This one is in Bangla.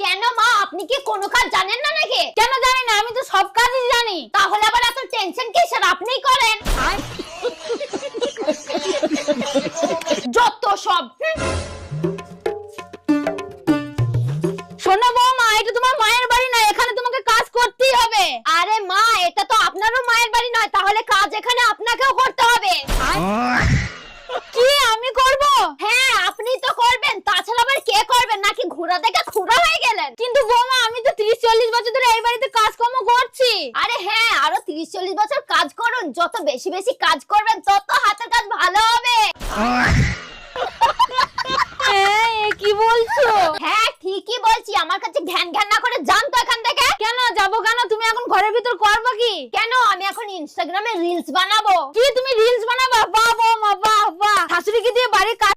কেন মা, আপনি কি কোনো কাজ জানেন না নাকি? কেন জানি না, আমি তো সব কাজই জানি। তাহলে আবার এত টেনশন কিসের, আপনিই করেন। যত সব। শোনো বৌমা, এটা তোমার মায়ের বাড়ি না, এখানে তোমাকে কাজ করতেই হবে। আরে মা, এটা তো আপনারও মায়ের বাড়ি নয়, তাহলে কাজ এখানে আপনাকেও করতে হবে। কি আমি করব? হ্যাঁ, আপনিই তো করবেন, তাছাড়া আবার কে করবেন? নাকি ঘোড়া দেখে খুড়া হয়ে গেলেন? কিন্তু বৌমা, আমি তো 30-40 বছর ধরে এই বাড়িতে কাজকর্ম করছি। আরে হ্যাঁ, আরো 30-40 বছর কাজ করুন, যত বেশি বেশি কাজ করবেন তত হাতের কাজ ভালো হবে। হ্যাঁ, এ কি বলছো? হ্যাঁ ঠিকই বলছি, আমার কাছে ঘ্যান ঘ্যান না করে যান তো এখান থেকে। কেন যাবো কেন? তুমি এখন ঘরের ভিতর করবা কি? কেন, আমি এখন ইনস্টাগ্রামে রিলস বানাবো। কি তুমি রিলস বানাবা? বাহ বৌমা, বাহ বাহ। শাশুড়িকে দিয়ে বাড়ির কাজ